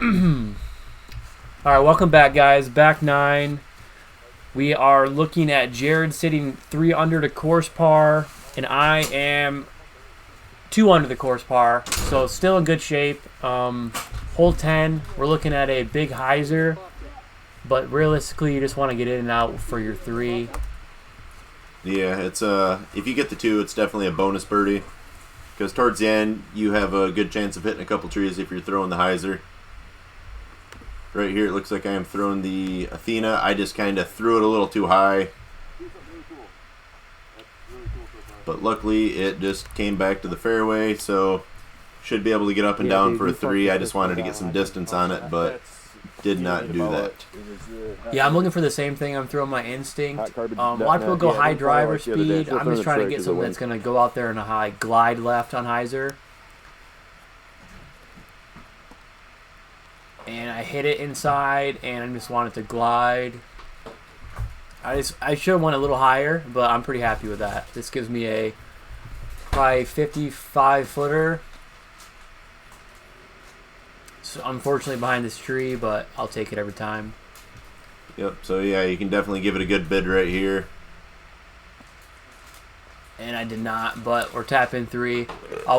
All right, welcome back, guys. Back nine. We are looking at Jared sitting 3 under the course par, and I am 2 under the course par, so still in good shape. Hole 10, we're looking at a big hyzer, but realistically, you just want to get in and out for your 3. Yeah, it's if you get the 2, it's definitely a bonus birdie, because towards the end you have a good chance of hitting a couple trees if you're throwing the hyzer. Right here, it looks like I am throwing the Athena. I just kind of threw it a little too high, but luckily it just came back to the fairway, so should be able to get up and down for a 3. I just wanted to get some distance on it, but did not do that. Yeah, I'm looking for the same thing. I'm throwing my instinct. A lot of people go high driver speed. I'm just trying to get something that's going to go out there in a high glide left on hyzer. And I hit it inside, and I just want it to glide. I should have went a little higher, but I'm pretty happy with that. This gives me a probably 55-footer. So unfortunately behind this tree, but I'll take it every time. Yep, so yeah, you can definitely give it a good bid right here. And I did not, but we're tapping 3.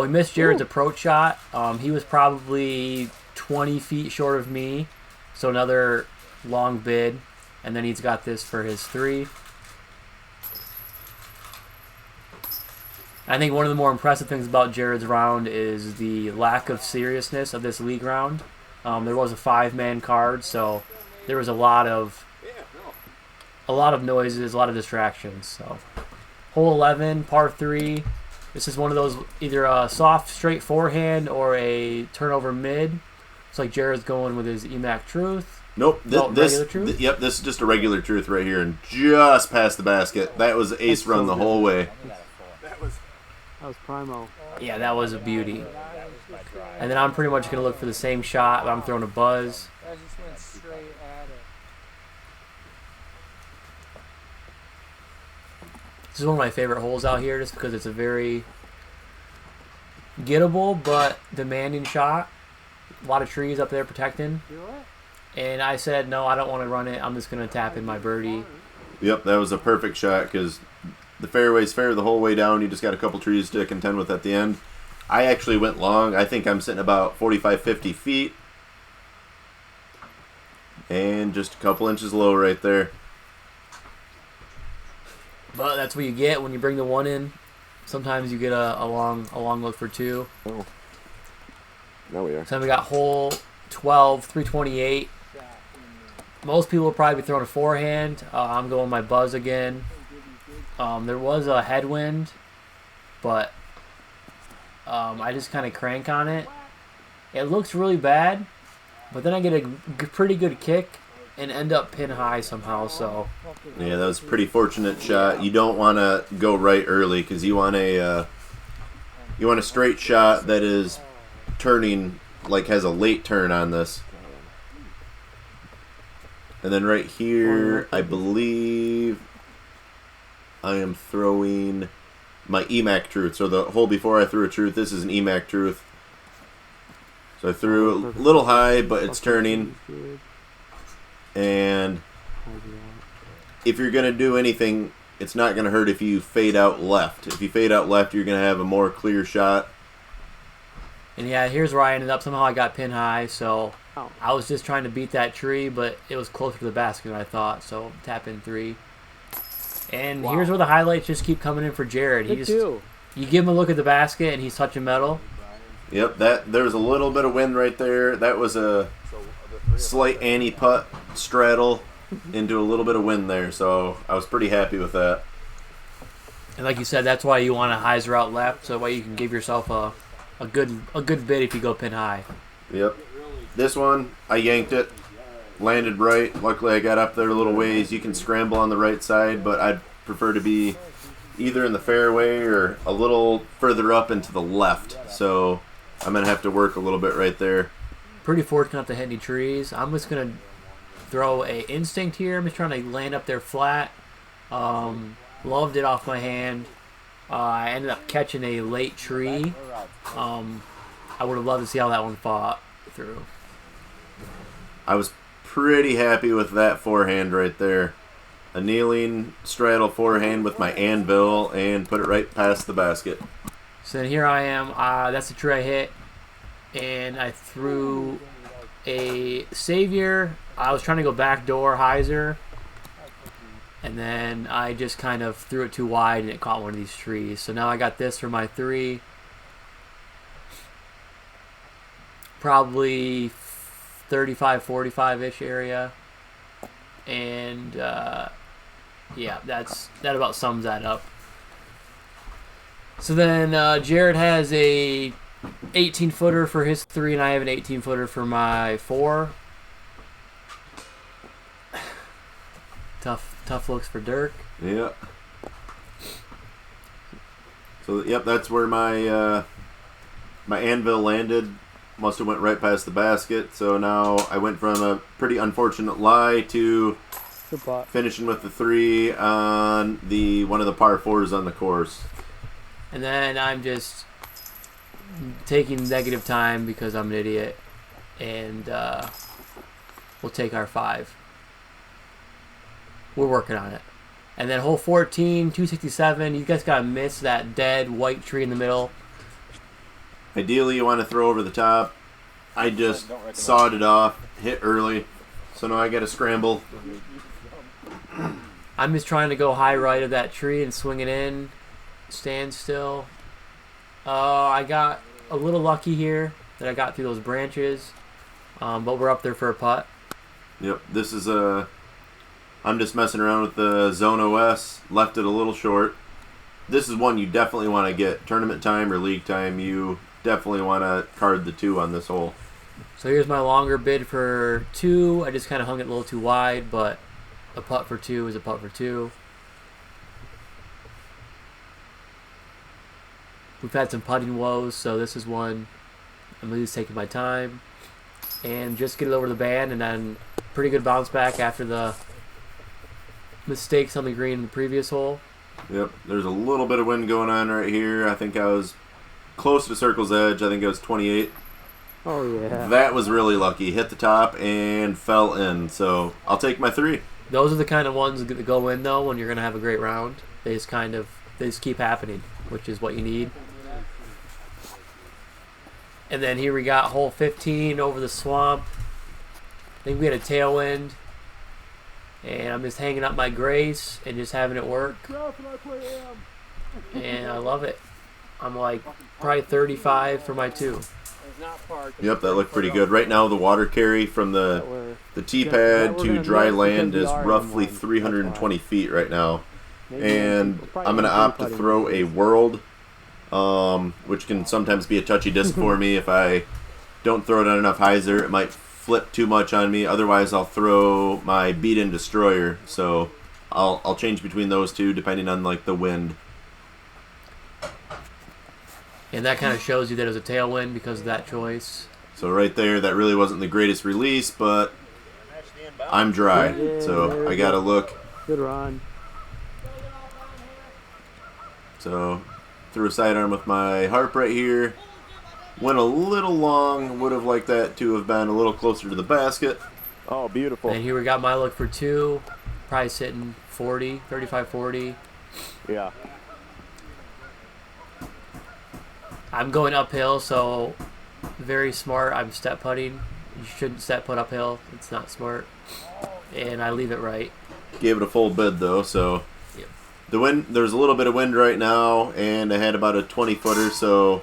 We missed Jared's approach shot. He was probably 20 feet short of me, so another long bid, and then he's got this for his 3. I think one of the more impressive things about Jared's round is the lack of seriousness of this league round. There was a 5-man card, so there was a lot of noises, a lot of distractions. So hole 11, par 3. This is one of those, either a soft straight forehand or a turnover mid. It's like Jared's going with his EMAC Truth. Nope. Regular Truth? Yep, this is just a regular Truth right here, and just past the basket. That was ace run the whole way. That was primo. Yeah, that was a beauty. And then I'm pretty much going to look for the same shot, but I'm throwing a buzz. I just went straight at it. This is one of my favorite holes out here just because it's a very gettable but demanding shot. A lot of trees up there protecting. And I said, no, I don't want to run it. I'm just going to tap in my birdie. Yep, that was a perfect shot because the fairway's fair the whole way down. You just got a couple trees to contend with at the end. I actually went long. I think I'm sitting about 45, 50 feet. And just a couple inches low right there. But that's what you get when you bring the 1 in. Sometimes you get a long look for 2. Oh. Now we are. So then we got hole 12, 328. Most people will probably be throwing a forehand. I'm going my buzz again. There was a headwind, but I just kind of crank on it. It looks really bad, but then I get a pretty good kick and end up pin high somehow. So yeah, that was a pretty fortunate shot. You don't want to go right early because you want a straight shot that is turning, like has a late turn on this. And then right here, I believe I am throwing my EMAC Truth. So the hole before I threw a Truth, this is an EMAC Truth. So I threw a little high, but it's turning. And if you're going to do anything, it's not going to hurt if you fade out left. If you fade out left, you're going to have a more clear shot. And yeah, here's where I ended up. Somehow I got pin high, so I was just trying to beat that tree, but it was closer to the basket than I thought, so tap in 3. And here's where the highlights just keep coming in for Jared. You give him a look at the basket, and he's touching metal. Yep, there was a little bit of wind right there. That was a slight anti-putt straddle into a little bit of wind there, so I was pretty happy with that. And like you said, that's why you want to hyzer out left, so that way you can give yourself a good bid if you go pin high. Yep. This one, I yanked it, landed right. Luckily, I got up there a little ways. You can scramble on the right side, but I'd prefer to be either in the fairway or a little further up and to the left. So I'm going to have to work a little bit right there. Pretty fortunate not to hit any trees. I'm just going to throw a instinct here. I'm just trying to land up there flat. Loved it off my hand. I ended up catching a late tree. I would have loved to see how that one fought through. I was pretty happy with that forehand right there. A kneeling straddle forehand with my anvil and put it right past the basket. So then here I am. That's the tree I hit. And I threw a savior. I was trying to go backdoor hyzer. And then I just kind of threw it too wide and it caught one of these trees. So now I got this for my 3. Probably 35, 45-ish area. And yeah, that about sums that up. So then Jared has a 18-footer for his 3, and I have an 18-footer for my 4. Tough looks for Dirk. Yeah. So yep, that's where my my anvil landed. Must have went right past the basket. So now I went from a pretty unfortunate lie to finishing with the 3 on one of the par 4s on the course. And then I'm just taking negative time because I'm an idiot, and we'll take our 5. We're working on it. And then hole 14, 267. You guys gotta miss that dead white tree in the middle. Ideally, you want to throw over the top. I just sawed it off, hit early, so now I got to scramble. I'm just trying to go high right of that tree and swing it in. Stand still. I got a little lucky here that I got through those branches, but we're up there for a putt. Yep, this is I'm just messing around with the Zone OS. Left it a little short. This is one you definitely want to get. Tournament time or league time, you definitely want to card the 2 on this hole. So here's my longer bid for 2. I just kind of hung it a little too wide, but a putt for 2 is a putt for 2. We've had some putting woes, so this is one I'm really just taking my time and just get it over the band, and then pretty good bounce back after the mistakes on the green in the previous hole. Yep, there's a little bit of wind going on right here. I think I was close to circle's edge. I think it was 28. Oh, yeah. That was really lucky. Hit the top and fell in. So I'll take my 3. Those are the kind of ones that go in, though, when you're going to have a great round. They just keep happening, which is what you need. And then here we got hole 15 over the swamp. I think we had a tailwind. And I'm just hanging up my grace and just having it work. And I love it. I'm like probably 35 for my 2. Yep, that looked pretty good. Right now, the water carry from the tee pad to dry land is roughly 320 feet right now. And I'm going to opt to throw a world, which can sometimes be a touchy disc for me. If I don't throw it on enough hyzer, it might flip too much on me. Otherwise, I'll throw my beat-in destroyer. So I'll change between those 2 depending on like the wind. And that kind of shows you that it was a tailwind because of that choice. So right there, that really wasn't the greatest release, but I'm dry. So I got to look. Good run. So threw a sidearm with my harp right here. Went a little long. Would have liked that to have been a little closer to the basket. Oh, beautiful. And here we got my look for 2. Probably sitting 40, 35, 40. Yeah. I'm going uphill, so very smart. I'm step putting. You shouldn't step putt uphill. It's not smart. And I leave it right. Gave it a full bid though, so Yep. the wind. There's a little bit of wind right now, and I had about a 20-footer, so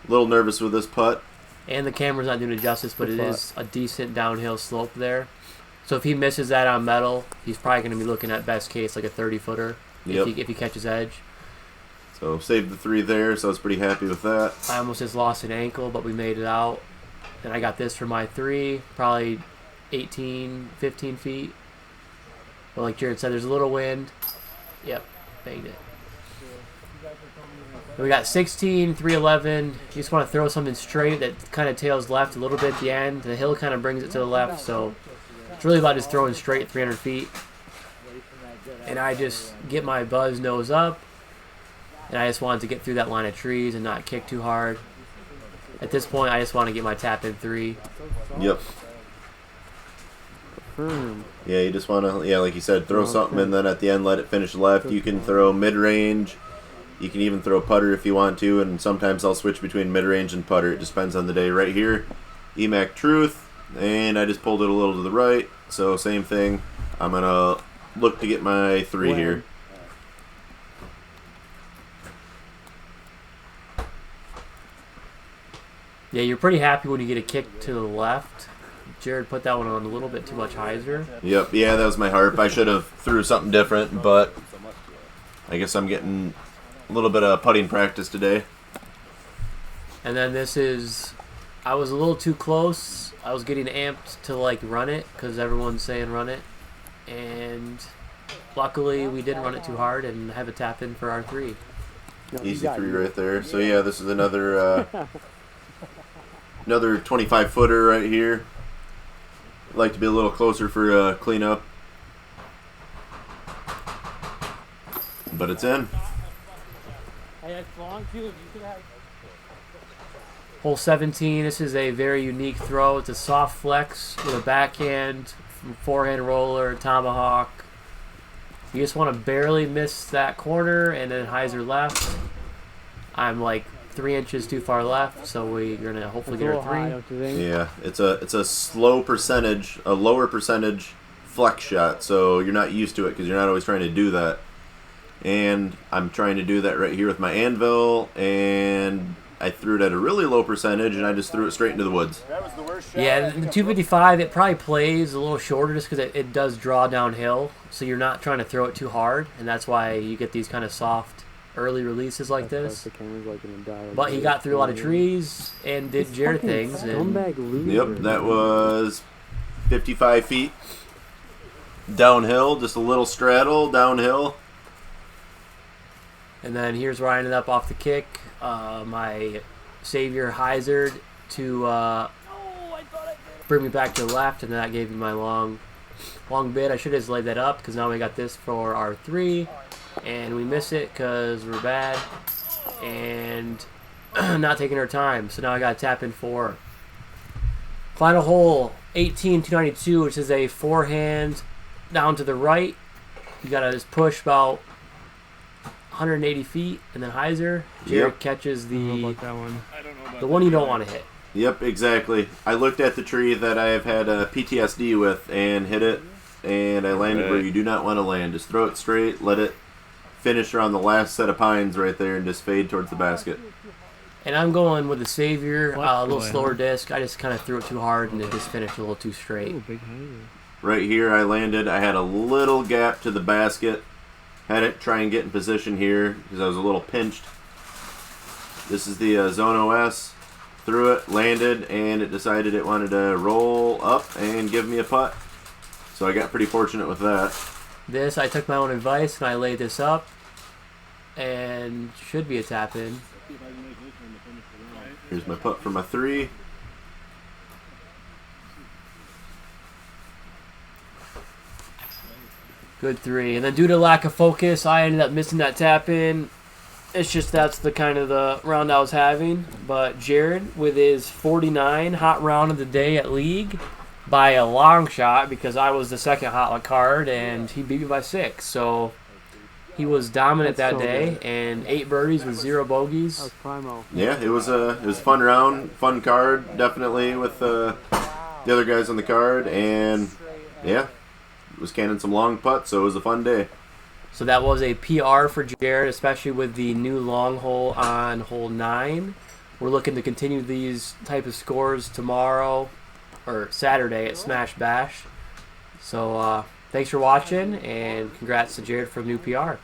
a little nervous with this putt. And the camera's not doing it justice, but it is a decent downhill slope there. So if he misses that on metal, he's probably going to be looking at best case like a 30-footer Yep. if he catches edge. So saved the 3 there, so I was pretty happy with that. I almost just lost an ankle, but we made it out. And I got this for my 3, probably 18, 15 feet. But like Jared said, there's a little wind. Yep, banged it. And we got 16, 311. You just want to throw something straight that kind of tails left a little bit at the end. The hill kind of brings it to the left, so it's really about just throwing straight at 300 feet. And I just get my buzz nose up. And I just wanted to get through that line of trees and not kick too hard. At this point, I just want to get my tap in 3. Yep. firm. Yeah, you just want to, yeah, like you said, throw Okay. something and then at the end let it finish left. You can throw mid-range. You can even throw putter if you want to, and sometimes I'll switch between mid-range and putter. It just depends on the day. Right here, EMAC Truth, and I just pulled it a little to the right. So same thing. I'm going to look to get my 3 here. Yeah, you're pretty happy when you get a kick to the left. Jared put that one on a little bit too much hyzer. Yep, yeah, that was my harp. I should have threw something different, but I guess I'm getting a little bit of putting practice today. And then this is, I was a little too close. I was getting amped to like run it because everyone's saying run it. And luckily we didn't run it too hard and have a tap in for our 3. No, you Easy got 3 it. right there. So yeah, this is another another 25-footer right here. Like to be a little closer for cleanup. But it's in. Hole 17, this is a very unique throw. It's a soft flex with a backhand, forehand roller, tomahawk. You just want to barely miss that corner and then hyzer left. I'm like 3 inches too far left, so we're going to hopefully It's get a our little high, 3. don't you think? Yeah, it's a slow percentage, a lower percentage flex shot. So you're not used to it because you're not always trying to do that. And I'm trying to do that right here with my anvil, and I threw it at a really low percentage, and I just threw it straight into the woods. Yeah, the 255, it probably plays a little shorter just because it does draw downhill, so you're not trying to throw it too hard, and that's why you get these kind of soft early releases like this. The camera's like gonna die. But he got through a lot of trees and did Jared things. And Scumbag loser. Yep, that was 55 feet downhill, just a little straddle downhill. And then here's where I ended up off the kick. My savior hyzered to bring me back to the left, and then that gave me my long bid. I should have just laid that up because now we got this for our 3, and we miss it because we're bad and not taking our time. So now I got to tap in 4. Final hole, 18, 292, which is a forehand down to the right. You got to just push about 180 feet, and then hyzer. Jared catches I don't know the about that one. one you don't want to hit. Yep, exactly. I looked at the tree that I have had a PTSD with and hit it, and I landed where you do not want to land. Just throw it straight, let it finish around the last set of pines right there, and just fade towards the basket. And I'm going with the savior, a little Boy, slower disc. I just kind of threw it too hard, and it just finished a little too straight. Ooh, big hyzer. Right here I landed. I had a little gap to the basket. Had it try and get in position here because I was a little pinched. This is the Zone OS. Threw it, landed, and it decided it wanted to roll up and give me a putt. So I got pretty fortunate with that. This, I took my own advice, and I laid this up, and should be a tap in. Here's my putt for my 3. Good 3. And then due to lack of focus, I ended up missing that tap in. It's just that's the kind of the round I was having. But Jared, with his 49 hot round of the day at League, by a long shot because I was the second hot card, and he beat me by 6. So he was dominant That's that so day, good. and 8 birdies with 0 That bogeys. was primo. Yeah, it was a fun round, fun card, definitely with the other guys on the card, and yeah, was canning some long putts, so it was a fun day. So that was a PR for Jared, especially with the new long hole on hole 9. We're looking to continue these type of scores tomorrow or Saturday at Smash Bash. So thanks for watching, and congrats to Jared for new PR.